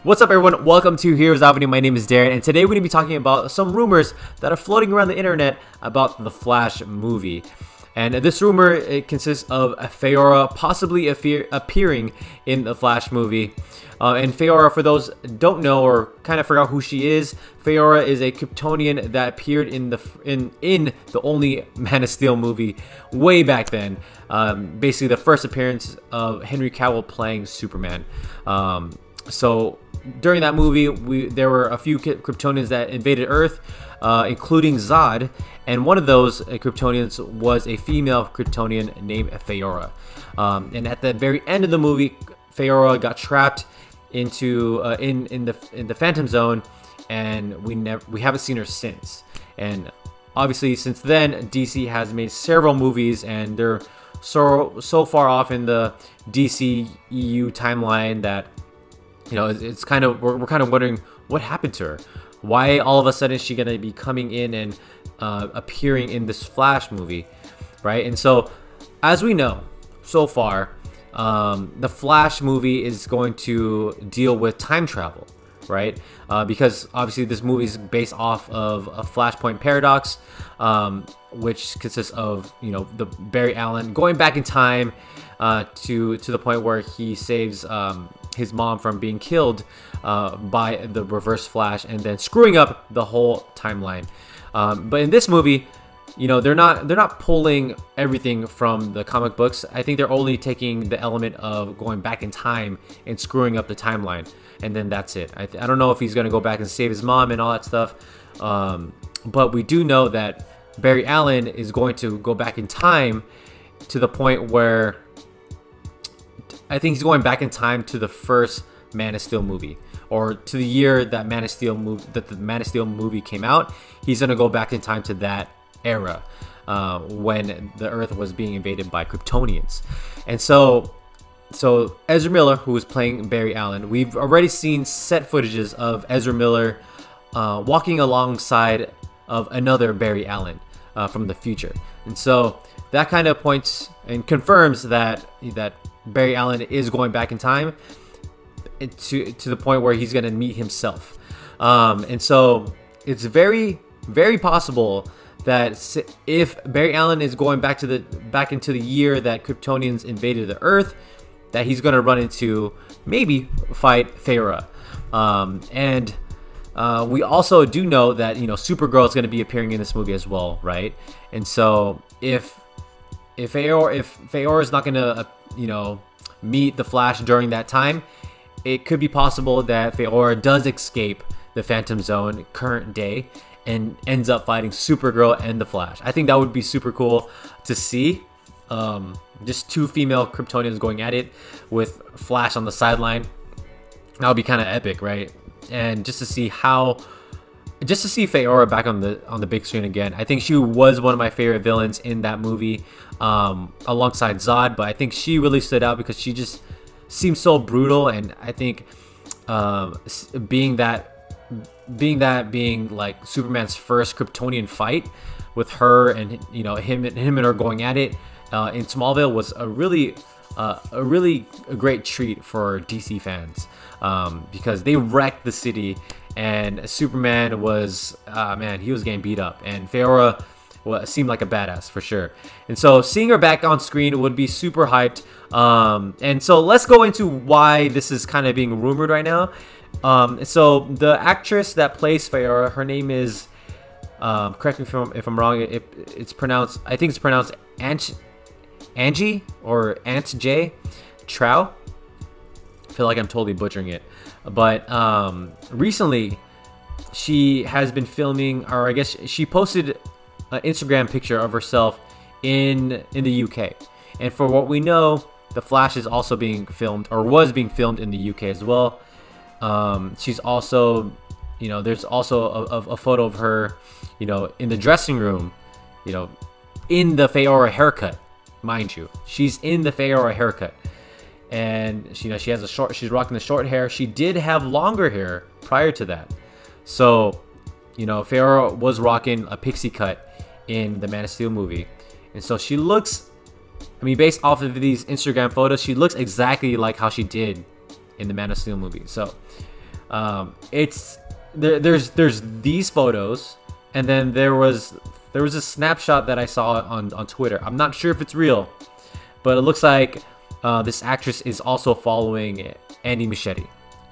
What's up, everyone? Welcome to Heroes Avenue. My name is Darren, and today we're going to be talking about some rumors that are floating around the internet about the Flash movie. And this rumor, it consists of Faora possibly appearing in the Flash movie. And Faora, for those who don't know or kind of forgot who she is, Faora is a Kryptonian that appeared in the only Man of Steel movie way back then. Basically, the first appearance of Henry Cavill playing Superman. So during that movie, there were a few Kryptonians that invaded Earth, including Zod, and one of those Kryptonians was a female Kryptonian named Faora. And at the very end of the movie, Faora got trapped into in the Phantom Zone, and we haven't seen her since. And obviously, since then, DC has made several movies, and they're so far off in the DCEU timeline that, you know, it's kind of we're kind of wondering what happened to her. Why all of a sudden is she gonna be coming in and appearing in this Flash movie, right? And so, as we know so far, the Flash movie is going to deal with time travel, right? Because obviously this movie is based off of a Flashpoint paradox, which consists of, you know, the Barry Allen going back in time to the point where he saves his mom from being killed by the Reverse Flash, and then screwing up the whole timeline. But in this movie, you know, they're not pulling everything from the comic books. I think they're only taking the element of going back in time and screwing up the timeline, and then that's it. I don't know if he's gonna go back and save his mom and all that stuff, but we do know that Barry Allen is going to go back in time to the point where I think he's going back in time to the first Man of Steel movie, or to the year that the Man of Steel movie came out. He's gonna go back in time to that era, when the Earth was being invaded by Kryptonians. And so Ezra Miller, who was playing Barry Allen, we've already seen set footages of Ezra Miller walking alongside of another Barry Allen from the future. And so that kind of points and confirms that Barry Allen is going back in time to the point where he's going to meet himself. And so it's very, very possible that if Barry Allen is going back into the year that Kryptonians invaded the Earth, that he's going to run into, maybe fight Faora. And we also do know that, you know, Supergirl is going to be appearing in this movie as well, right? And so if Faora is not going to, you know, meet the Flash during that time, it could be possible that Faora does escape the Phantom Zone current day and ends up fighting Supergirl and the Flash. I think that would be super cool to see. Just two female Kryptonians going at it with Flash on the sideline. That would be kind of epic, right? And just to see Faora back on the big screen again. I think she was one of my favorite villains in that movie, alongside Zod. But I think she really stood out because she just seems so brutal, and I think being like Superman's first Kryptonian fight with her, and, you know, him and her going at it in Smallville was a really great treat for DC fans, because they wrecked the city, and Superman was, man, he was getting beat up, and Faora seemed like a badass for sure. And so seeing her back on screen would be super hyped. And so let's go into why this is kind of being rumored right now. So the actress that plays Faora, her name is, correct me if I'm wrong, it's pronounced, I think it's pronounced Angie or Aunt J Trow. I feel like I'm totally butchering it, but recently she has been filming, or I guess she posted an Instagram picture of herself in the UK. And for what we know, the Flash is also being filmed, or was being filmed, in the UK as well. She's also, you know, there's also a photo of her, you know, in the dressing room, you know, in the Faora haircut. Mind you, she's in the Faora haircut, and she, you know, she's rocking the short hair. She did have longer hair prior to that, so, you know, Faora was rocking a pixie cut in the Man of Steel movie, and so she looks, I mean, based off of these Instagram photos, she looks exactly like how she did in the Man of Steel movie. So There's these photos, and then there was a snapshot that I saw on Twitter. I'm not sure if it's real, but it looks like this actress is also following Andy Muschietti.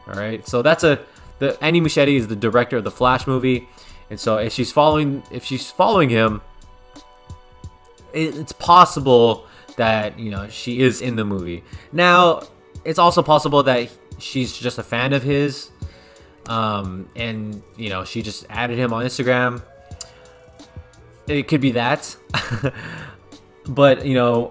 All right, so the Andy Muschietti is the director of the Flash movie, and so if she's following him, it's possible that, you know, she is in the movie. Now, it's also possible that she's just a fan of his, and, you know, she just added him on Instagram. It could be that. But, you know,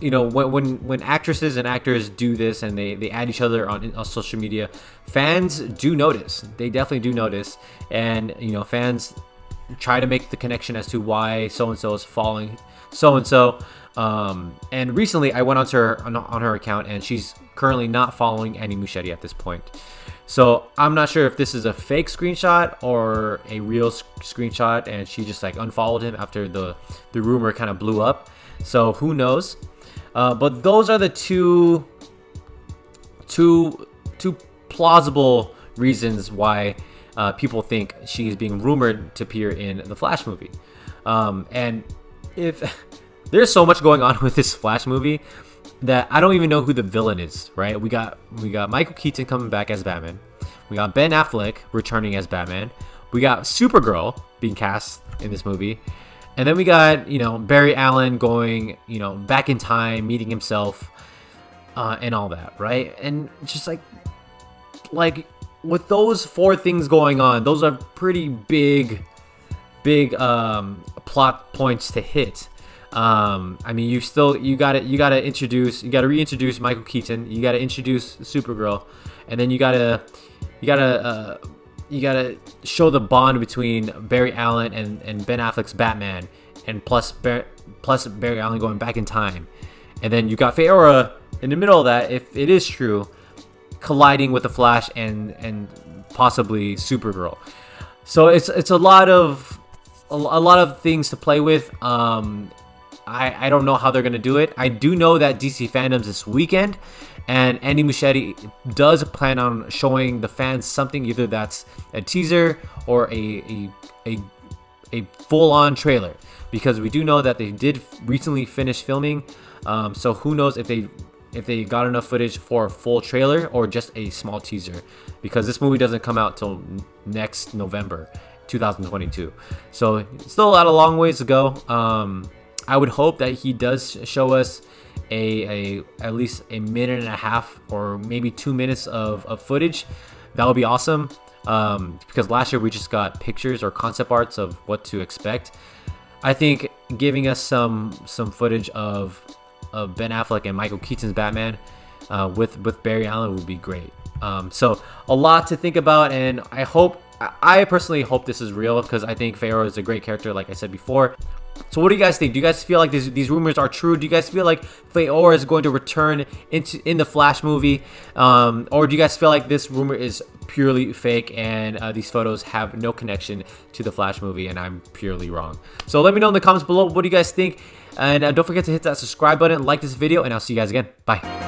when actresses and actors do this and they add each other on social media, fans do notice. They definitely do notice, and, you know, fans try to make the connection as to why so and so is following so and so. And recently I went on her account, and she's currently not following Andy Muschietti at this point. So I'm not sure if this is a fake screenshot or a real screenshot, and she just like unfollowed him after the rumor kind of blew up. So who knows? But those are the two plausible reasons why people think she's being rumored to appear in the Flash movie. And if there's so much going on with this Flash movie that I don't even know who the villain is, right? We got Michael Keaton coming back as Batman. We got Ben Affleck returning as Batman. We got Supergirl being cast in this movie. And then we got, you know, Barry Allen going, you know, back in time, meeting himself, and all that, right? And just like with those four things going on, those are pretty big plot points to hit. I mean, you gotta reintroduce Michael Keaton. You gotta introduce Supergirl, and then you gotta show the bond between Barry Allen and Ben Affleck's Batman, and plus Barry Allen going back in time, and then you got Faora in the middle of that, if it is true, colliding with the Flash and possibly Supergirl. So it's a lot of things to play with. I don't know how they're gonna do it. I do know that DC Fandoms this weekend, and Andy Muschietti does plan on showing the fans something, either that's a teaser or a full-on trailer, because we do know that they did recently finish filming. So who knows if they got enough footage for a full trailer or just a small teaser, because this movie doesn't come out till next November 2022. So still a long ways to go. I would hope that he does show us at least a minute and a half or maybe 2 minutes of footage. That would be awesome, because last year we just got pictures or concept arts of what to expect. I think giving us some footage of Ben Affleck and Michael Keaton's Batman with Barry Allen would be great. So a lot to think about, and I personally hope this is real, because I think Faora is a great character, like I said before. So what do you guys think? Do you guys feel like these rumors are true? Do you guys feel like Faora is going to return in the Flash movie? Or do you guys feel like this rumor is purely fake and these photos have no connection to the Flash movie and I'm purely wrong? So let me know in the comments below. What do you guys think? And don't forget to hit that subscribe button, like this video, and I'll see you guys again. Bye.